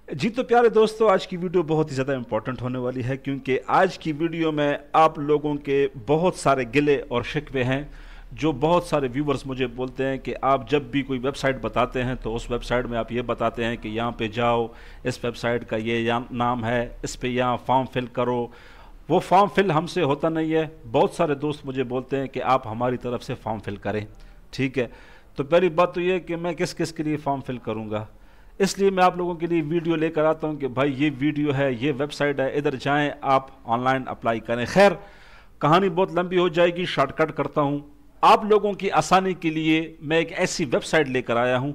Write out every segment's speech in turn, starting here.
जी तो प्यारे दोस्तों, आज की वीडियो बहुत ही ज़्यादा इंपॉर्टेंट होने वाली है क्योंकि आज की वीडियो में आप लोगों के बहुत सारे गिले और शिकवे हैं। जो बहुत सारे व्यूवर्स मुझे बोलते हैं कि आप जब भी कोई वेबसाइट बताते हैं तो उस वेबसाइट में आप ये बताते हैं कि यहाँ पे जाओ, इस वेबसाइट का ये नाम है, इस पे यहाँ फॉर्म फिल करो। वो फॉर्म फिल हमसे होता नहीं है। बहुत सारे दोस्त मुझे बोलते हैं कि आप हमारी तरफ से फॉर्म फिल करें। ठीक है, तो पहली बात तो ये है कि मैं किस किस के लिए फॉर्म फिल करूँगा, इसलिए मैं आप लोगों के लिए वीडियो लेकर आता हूं कि भाई ये वीडियो है, ये वेबसाइट है, इधर जाएं, आप ऑनलाइन अप्लाई करें। खैर, कहानी बहुत लंबी हो जाएगी, शॉर्टकट करता हूं। आप लोगों की आसानी के लिए मैं एक ऐसी वेबसाइट लेकर आया हूं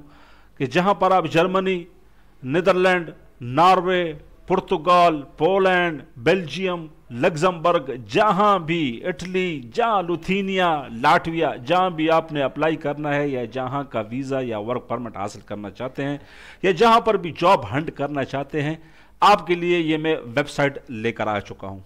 कि जहां पर आप जर्मनी, नीदरलैंड, नॉर्वे, पुर्तगाल, पोलैंड, बेल्जियम, लग्जमबर्ग, जहां भी, इटली, जहां लुथीनिया, लाटविया, जहां भी आपने अप्लाई करना है या जहां का वीज़ा या वर्क परमिट हासिल करना चाहते हैं या जहां पर भी जॉब हंट करना चाहते हैं, आपके लिए ये मैं वेबसाइट लेकर आ चुका हूं।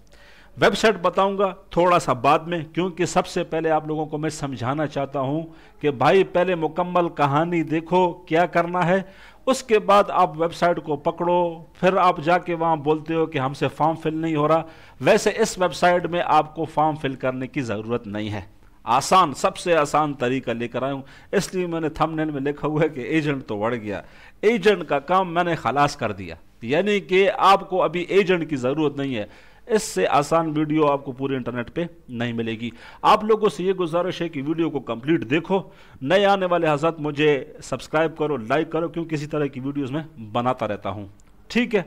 वेबसाइट बताऊंगा थोड़ा सा बाद में, क्योंकि सबसे पहले आप लोगों को मैं समझाना चाहता हूं कि भाई पहले मुकम्मल कहानी देखो क्या करना है, उसके बाद आप वेबसाइट को पकड़ो। फिर आप जाके वहां बोलते हो कि हमसे फॉर्म फिल नहीं हो रहा। वैसे इस वेबसाइट में आपको फॉर्म फिल करने की ज़रूरत नहीं है। आसान, सबसे आसान तरीका लेकर आया हूं, इसलिए मैंने थंबनेल में लिखा हुआ है कि एजेंट तो बढ़ गया। एजेंट का काम मैंने खलास कर दिया, यानी कि आपको अभी एजेंट की ज़रूरत नहीं है। इससे आसान वीडियो आपको पूरे इंटरनेट पे नहीं मिलेगी। आप लोगों से ये गुजारिश है कि वीडियो को कंप्लीट देखो। नए आने वाले हज़रात मुझे सब्सक्राइब करो, लाइक करो, क्योंकि इसी तरह की वीडियोस में बनाता रहता हूं। ठीक है,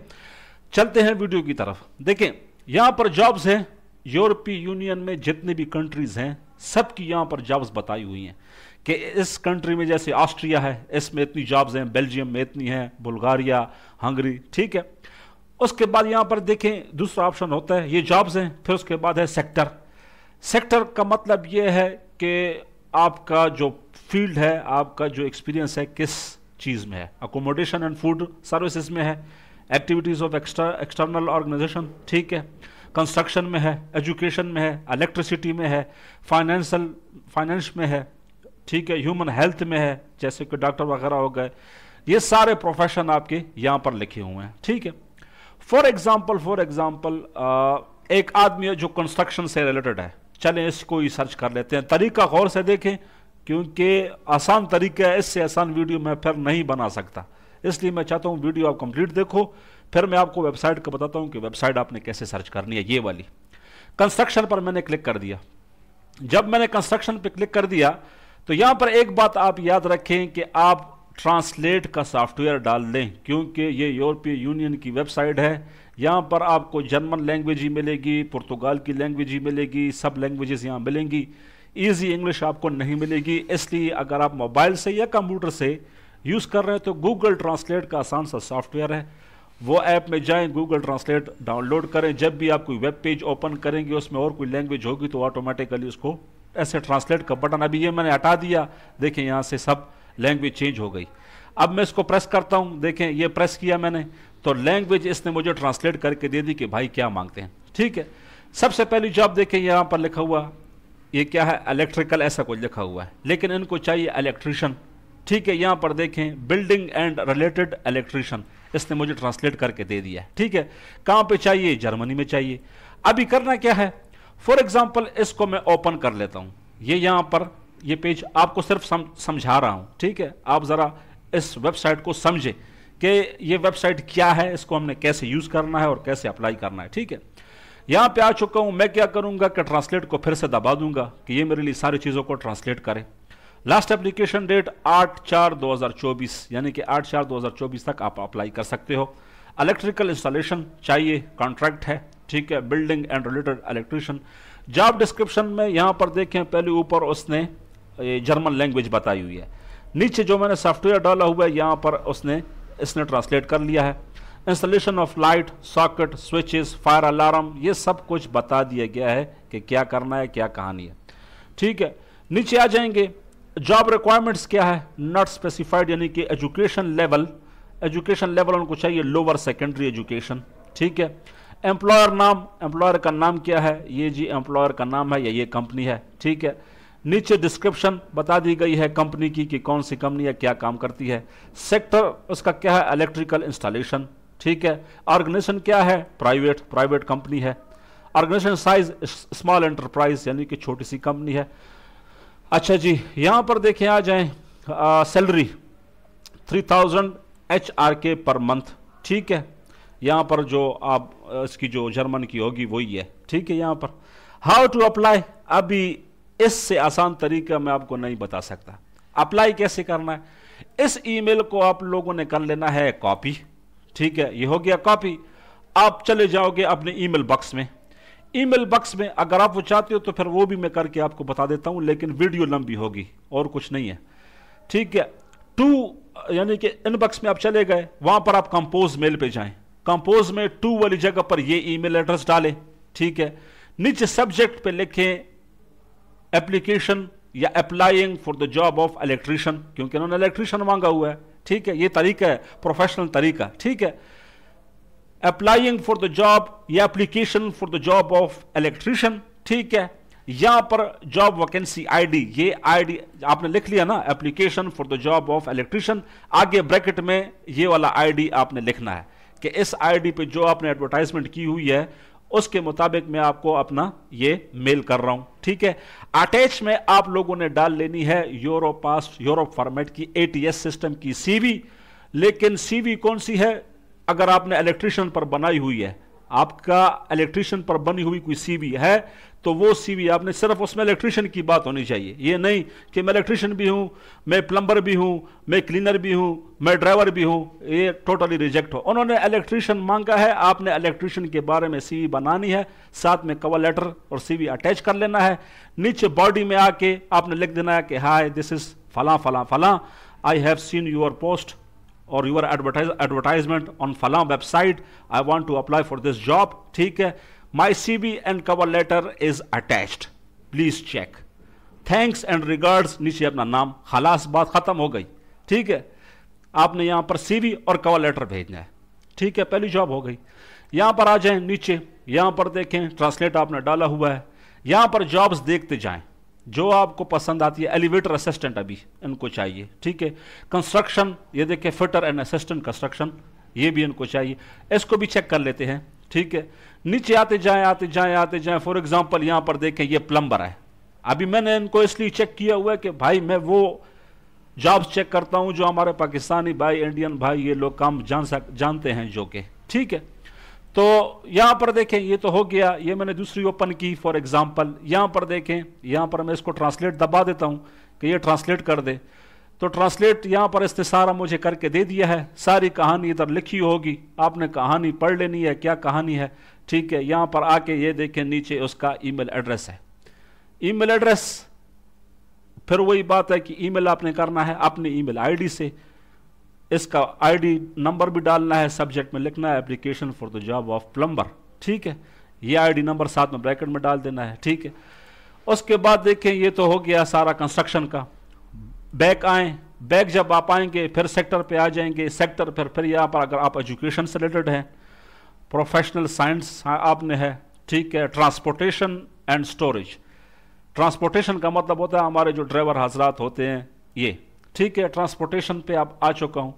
चलते हैं वीडियो की तरफ। देखें, यहां पर जॉब्स हैं। यूरोपीय यूनियन में जितनी भी कंट्रीज हैं सबकी यहां पर जॉब्स बताई हुई हैं कि इस कंट्री में जैसे ऑस्ट्रिया है, इसमें इतनी जॉब्स हैं, बेल्जियम में इतनी हैं, बुल्गारिया, हंगरी। ठीक है, उसके बाद यहां पर देखें दूसरा ऑप्शन होता है, ये जॉब्स हैं। फिर उसके बाद है सेक्टर। सेक्टर का मतलब ये है कि आपका जो फील्ड है, आपका जो एक्सपीरियंस है किस चीज़ में है। अकोमोडेशन एंड फूड सर्विसेज में है, एक्टिविटीज़ ऑफ एक्सटर्नल ऑर्गेनाइजेशन, ठीक है, कंस्ट्रक्शन में है, एजुकेशन में है, इलेक्ट्रिसिटी में है, फाइनेंस में है, ठीक है, ह्यूमन हेल्थ में है, जैसे कि डॉक्टर वगैरह हो गए। ये सारे प्रोफेशन आपके यहाँ पर लिखे हुए हैं। ठीक है, फॉर एग्जाम्पल एक आदमी है जो कंस्ट्रक्शन से रिलेटेड है। चलें इसको ही सर्च कर लेते हैं। तरीका गौर से देखें, क्योंकि आसान तरीका है, इससे आसान वीडियो मैं फिर नहीं बना सकता। इसलिए मैं चाहता हूं वीडियो आप कंप्लीट देखो, फिर मैं आपको वेबसाइट का बताता हूं कि वेबसाइट आपने कैसे सर्च करनी है। ये वाली कंस्ट्रक्शन पर मैंने क्लिक कर दिया। जब मैंने कंस्ट्रक्शन पर क्लिक कर दिया तो यहां पर एक बात आप याद रखें कि आप ट्रांसलेट का सॉफ्टवेयर डाल दें, क्योंकि ये यूरोपीय यूनियन की वेबसाइट है। यहाँ पर आपको जर्मन लैंग्वेज ही मिलेगी, पुर्तगाल की लैंग्वेज ही मिलेगी, सब लैंग्वेजेस यहाँ मिलेंगी। इजी इंग्लिश आपको नहीं मिलेगी। इसलिए अगर आप मोबाइल से या कंप्यूटर से यूज़ कर रहे हैं तो गूगल ट्रांसलेट का आसान सा सॉफ्टवेयर है, वो ऐप में जाएं, गूगल ट्रांसलेट डाउनलोड करें। जब भी आप कोई वेब पेज ओपन करेंगे उसमें और कोई लैंग्वेज होगी तो ऑटोमेटिकली उसको ऐसे ट्रांसलेट का बटन, अभी ये मैंने हटा दिया, देखें यहाँ से सब लैंग्वेज चेंज हो गई। अब मैं इसको प्रेस करता हूं, देखें ये प्रेस किया मैंने तो लैंग्वेज इसने मुझे ट्रांसलेट करके दे दी कि भाई क्या मांगते हैं। ठीक है, सबसे पहली जॉब देखें, यहां पर लिखा हुआ ये क्या है, इलेक्ट्रिकल ऐसा कुछ लिखा हुआ है, लेकिन इनको चाहिए इलेक्ट्रिशियन। ठीक है, यहां पर देखें बिल्डिंग एंड रिलेटेड इलेक्ट्रिशियन, इसने मुझे ट्रांसलेट करके दे दिया है। ठीक है, कहां पे चाहिए, जर्मनी में चाहिए। अभी करना क्या है, फॉर एग्जाम्पल इसको मैं ओपन कर लेता हूं। ये यहां पर ये पेज आपको सिर्फ समझा रहा हूं। ठीक है, आप जरा इस वेबसाइट को समझें कि ये वेबसाइट क्या है, इसको हमने कैसे यूज करना है और कैसे अप्लाई करना है। ठीक है, यहां पे आ चुका हूं। मैं क्या करूंगा कि ट्रांसलेट को फिर से दबा दूंगा कि ये मेरे लिए सारी चीजों को ट्रांसलेट करे। लास्ट एप्लीकेशन डेट 8/4/2024, यानी कि 8/4/2024 तक आप अप्लाई कर सकते हो। इलेक्ट्रिकल इंस्टॉलेशन चाहिए, कॉन्ट्रैक्ट है। ठीक है, building and related electrician. Job description में यहां पर देखें, पहले ऊपर उसने जर्मन लैंग्वेज बताई हुई है, नीचे जो मैंने सॉफ्टवेयर डाला हुआ है यहां पर इसने ट्रांसलेट कर लिया है। Installation of light, socket, switches, fire alarm, ये सब कुछ बता दिया गया है कि क्या करना है, क्या कहानी है। ठीक है, नीचे आ जाएंगे, जॉब रिक्वायरमेंट्स क्या है, नॉट स्पेसिफाइड, यानी कि एजुकेशन लेवल उनको चाहिए लोअर सेकेंडरी एजुकेशन। ठीक है, एम्प्लॉयर नाम, एम्प्लॉयर का नाम क्या है, ये जी एम्प्लॉयर का नाम है या ये कंपनी है। ठीक है, नीचे डिस्क्रिप्शन बता दी गई है कंपनी की कि कौन सी कंपनी है, क्या काम करती है। सेक्टर उसका क्या है, इलेक्ट्रिकल इंस्टॉलेशन। ठीक है। ऑर्गेनाइजेशन क्या है? प्राइवेट कंपनी है। ऑर्गेनाइजेशन साइज स्मॉल एंटरप्राइज यानी कि छोटी सी कंपनी है। अच्छा जी, यहां पर देखें आ जाएं, सैलरी 3000 HRK पर मंथ, ठीक है। यहां पर जो आप इसकी जो जर्मन की होगी वही है, ठीक है। यहां पर हाउ टू अप्लाई, अभी इससे आसान तरीका मैं आपको नहीं बता सकता। अप्लाई कैसे करना है, इस ईमेल को आप लोगों ने कर लेना है कॉपी, ठीक है। ये हो गया कॉपी। आप चले जाओगे अपने ईमेल बॉक्स में। ईमेल बॉक्स में अगर आप वो चाहते हो तो फिर वो भी मैं करके आपको बता देता हूं, लेकिन वीडियो लंबी होगी और कुछ नहीं है, ठीक है। यानी कि इनबॉक्स में आप चले गए, वहां पर आप कंपोज मेल पे जाएं। कंपोज में 2 वाली जगह पर ये ईमेल एड्रेस डालें, ठीक है। नीचे सब्जेक्ट पे लिखें एप्लीकेशन या applying for the job of electrician, क्योंकि उन्होंने इलेक्ट्रिशियन मांगा हुआ है, ठीक है। ये तरीका है, प्रोफेशनल तरीका, ठीक है। अप्लाइंग फॉर द जॉब या application for the job of electrician, ठीक है। यहां पर जॉब वैकेंसी आईडी, ये आईडी आपने लिख लिया ना, application for the job of electrician, आगे ब्रैकेट में ये वाला आईडी आपने लिखना है कि इस आईडी पे जो आपने एडवर्टाइजमेंट की हुई है उसके मुताबिक मैं आपको अपना ये मेल कर रहा हूं, ठीक है। अटैच में आप लोगों ने डाल लेनी है यूरोप फॉर्मेट की ATS सिस्टम की सीवी। लेकिन सीवी कौन सी है? अगर आपने इलेक्ट्रिशियन पर बनाई हुई है, आपका इलेक्ट्रिशियन पर बनी हुई कोई सीवी है तो वो सीवी आपने सिर्फ उसमें इलेक्ट्रिशियन की बात होनी चाहिए। ये नहीं कि मैं इलेक्ट्रिशियन भी हूं, मैं प्लम्बर भी हूं, मैं क्लीनर भी हूं, मैं ड्राइवर भी हूं, ये टोटली रिजेक्ट हो। उन्होंने इलेक्ट्रिशियन मांगा है, आपने इलेक्ट्रिशियन के बारे में सीवी बनानी है, साथ में कवर लेटर और सीवी अटैच कर लेना है। नीचे बॉडी में आके आपने लिख देना है कि हाय दिस इज फला फला फला, I have seen your post और यूर एडवर्टाइजमेंट ऑन फला website, I want to apply for this job, ठीक है। My CV and cover letter is attached, please check, thanks and regards, नीचे अपना नाम, खलास, बात खत्म हो गई, ठीक है। आपने यहां पर CV और कवर लेटर भेजना है, ठीक है। पहली जॉब हो गई। यहां पर आ जाएं नीचे, यहां पर देखें ट्रांसलेट आपने डाला हुआ है। यहां पर जॉब्स देखते जाएं जो आपको पसंद आती है। एलिवेटर असिस्टेंट अभी इनको चाहिए, ठीक है। कंस्ट्रक्शन, ये देखें फिटर एंड असिस्टेंट कंस्ट्रक्शन, ये भी इनको चाहिए, इसको भी चेक कर लेते हैं, ठीक है। नीचे आते जाएं। फॉर एग्जांपल यहां पर देखें ये प्लम्बर है। अभी मैंने इनको इसलिए चेक किया हुआ है कि भाई मैं वो जॉब्स चेक करता हूं जो हमारे पाकिस्तानी भाई, इंडियन भाई, ये लोग काम जानते हैं जो कि, ठीक है। तो यहां पर देखें ये तो हो गया, ये मैंने दूसरी ओपन की फॉर एग्जांपल। यहां पर देखें, यहां पर मैं इसको ट्रांसलेट दबा देता हूं कि ये ट्रांसलेट कर दे, तो ट्रांसलेट यहां पर इस्तिसारा मुझे करके दे दिया है। सारी कहानी इधर लिखी होगी, आपने कहानी पढ़ लेनी है, क्या कहानी है, ठीक है। यहां पर आके ये देखें नीचे उसका ईमेल एड्रेस है। ईमेल एड्रेस फिर वही बात है कि ईमेल आपने करना है अपनी ईमेल आईडी से। इसका आईडी नंबर भी डालना है, सब्जेक्ट में लिखना है application for the job of plumber, ठीक है। ये आईडी नंबर साथ में ब्रैकेट में डाल देना है, ठीक है। उसके बाद देखें ये तो हो गया सारा कंस्ट्रक्शन का। बैक आए, बैक जब आप आएंगे फिर सेक्टर पे आ जाएंगे। सेक्टर फिर यहाँ पर अगर आप एजुकेशन से रिलेटेड हैं, प्रोफेशनल साइंस आपने है, ठीक है। ट्रांसपोर्टेशन एंड स्टोरेज, ट्रांसपोर्टेशन का मतलब होता है हमारे जो ड्राइवर हजरात होते हैं ये, ठीक है। ट्रांसपोर्टेशन पे आप आ चुका हूँ।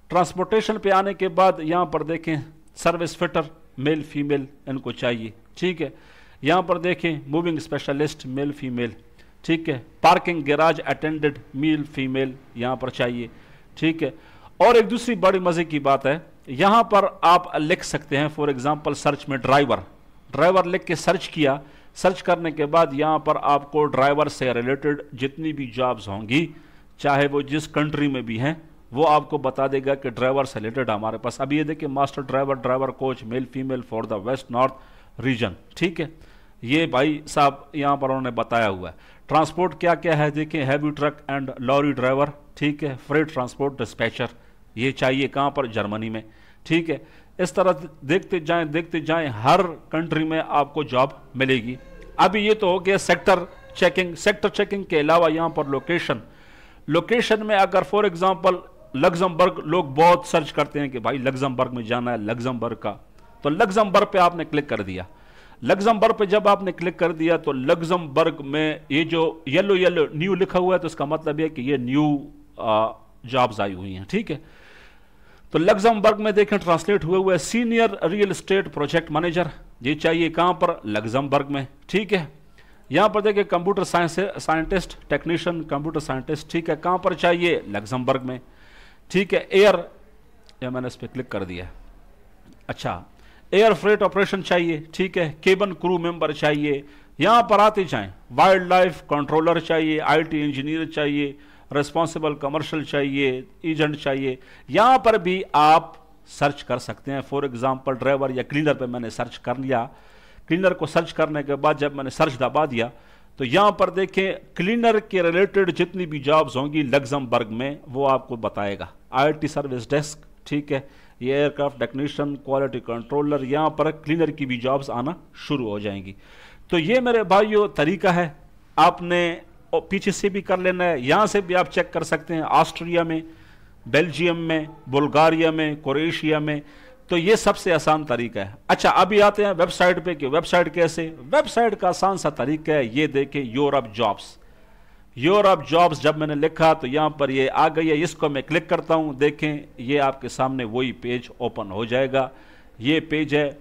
ट्रांसपोर्टेशन पे आने के बाद यहाँ पर देखें सर्विस फिटर, मेल फीमेल इनको चाहिए, ठीक है। यहाँ पर देखें मूविंग स्पेशलिस्ट, मेल फीमेल, ठीक है। Parking garage attendant, male female यहाँ पर चाहिए, ठीक है। और एक दूसरी बड़ी मजे की बात है, यहाँ पर आप लिख सकते हैं फॉर एग्जांपल सर्च में ड्राइवर लिख के सर्च किया। सर्च करने के बाद यहाँ पर आपको ड्राइवर से रिलेटेड जितनी भी जॉब्स होंगी, चाहे वो जिस कंट्री में भी हैं, वो आपको बता देगा कि ड्राइवर से रिलेटेड हमारे पास। अभी ये देखिए master driver, driver coach, male female for the west north region, ठीक है। ये भाई साहब यहाँ पर उन्होंने बताया हुआ है। ट्रांसपोर्ट क्या क्या है देखें, heavy truck and lorry driver, ठीक है। फ्रेट ट्रांसपोर्ट डिस्पैचर, ये चाहिए कहाँ पर, जर्मनी में, ठीक है। इस तरह देखते जाएं हर कंट्री में आपको जॉब मिलेगी। अभी ये तो हो गया सेक्टर चेकिंग के अलावा यहाँ पर लोकेशन में अगर फॉर एग्जांपल लग्जमबर्ग, लोग बहुत सर्च करते हैं कि भाई लग्जमबर्ग में जाना है, लग्जमबर्ग का, तो लग्जमबर्ग पे आपने क्लिक कर दिया। लग्जमबर्ग पे जब आपने क्लिक कर दिया तो लग्जमबर्ग में ये जो येलो न्यू लिखा हुआ है तो इसका मतलब है कि ये न्यू जॉब्स आई हुई हैं, ठीक है। तो लग्जमबर्ग में देखें ट्रांसलेट हुए हुए senior real estate project manager, ये चाहिए कहाँ पर, लग्जमबर्ग में, ठीक है। यहाँ पर देखिए computer scientist technician computer scientist, ठीक है, कहाँ पर चाहिए, लग्जमबर्ग में, ठीक है। एयर, या मैंने इस पर क्लिक कर दिया, अच्छा, एयर फ्रेट ऑपरेशन चाहिए, ठीक है। केबन क्रू मेंबर चाहिए, यहाँ पर आते जाएं, वाइल्ड लाइफ कंट्रोलर चाहिए, आईटी इंजीनियर चाहिए, रिस्पॉन्सिबल कमर्शियल चाहिए, एजेंट चाहिए। यहाँ पर भी आप सर्च कर सकते हैं। फॉर एग्जांपल ड्राइवर या क्लीनर पे मैंने सर्च कर लिया। क्लीनर को सर्च करने के बाद जब मैंने सर्च दबा दिया तो यहाँ पर देखें क्लीनर के रिलेटेड जितनी भी जॉब्स होंगी लग्जमबर्ग में वो आपको बताएगा। आईटी सर्विस डेस्क, ठीक है, ये एयरक्राफ्ट टेक्नीशियन, क्वालिटी कंट्रोलर, यहाँ पर क्लीनर की भी जॉब्स आना शुरू हो जाएंगी। तो ये मेरे भाइयों तरीका है, आपने पीछे से भी कर लेना है, यहाँ से भी आप चेक कर सकते हैं, ऑस्ट्रिया में, बेल्जियम में, बुल्गारिया में, क्रोएशिया में। तो ये सबसे आसान तरीका है। अच्छा, अभी आते हैं वेबसाइट पे कि वेबसाइट कैसे। वेबसाइट का आसान सा तरीका है, ये देखें यूरोप जॉब्स। यूरोप जॉब्स जब मैंने लिखा तो यहाँ पर ये आ गई है, इसको मैं क्लिक करता हूँ, देखें ये आपके सामने वही पेज ओपन हो जाएगा। ये पेज है,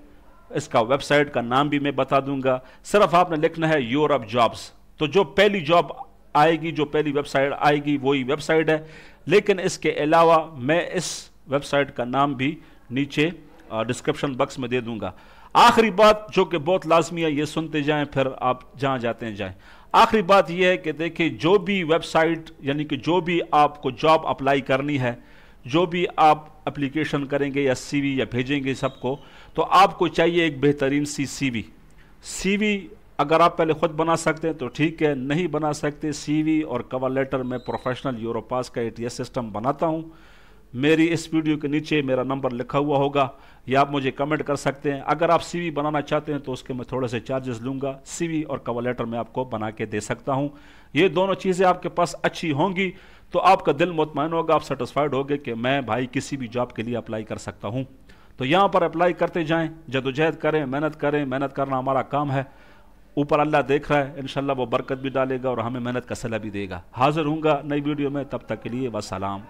इसका वेबसाइट का नाम भी मैं बता दूंगा, सिर्फ आपने लिखना है यूरोप जॉब्स। तो जो पहली जॉब आएगी, जो पहली वेबसाइट आएगी वही वेबसाइट है। लेकिन इसके अलावा मैं इस वेबसाइट का नाम भी नीचे डिस्क्रिप्शन बॉक्स में दे दूंगा। आखिरी बात जो कि बहुत लाजमी है, ये सुनते जाएं फिर आप जहां जाते हैं जाएं। आखिरी बात यह है कि देखिए जो भी वेबसाइट यानी कि जो भी आपको जॉब अप्लाई करनी है, जो भी आप एप्लीकेशन करेंगे या सीवी या भेजेंगे सबको, तो आपको चाहिए एक बेहतरीन सी सीवी। अगर आप पहले खुद बना सकते हैं तो ठीक है, नहीं बना सकते सीवी और कवर लेटर में प्रोफेशनल यूरोपास का एटीएस सिस्टम बनाता हूं। मेरी इस वीडियो के नीचे मेरा नंबर लिखा हुआ होगा, या आप मुझे कमेंट कर सकते हैं। अगर आप सीवी बनाना चाहते हैं तो उसके मैं थोड़े से चार्जेस लूँगा। सीवी और कवर लेटर मैं आपको बना के दे सकता हूँ। ये दोनों चीज़ें आपके पास अच्छी होंगी तो आपका दिल मुतमईन होगा, आप सेटिस्फाइड होगे कि मैं भाई किसी भी जॉब के लिए अप्लाई कर सकता हूँ। तो यहाँ पर अप्लाई करते जाएँ, जदोजहद करें, मेहनत करना हमारा काम है। ऊपर अल्लाह देख रहा है, इंशाल्लाह वो बरकत भी डालेगा और हमें मेहनत का सला भी देगा। हाजिर हूँगा नई वीडियो में, तब तक के लिए वस्सलाम।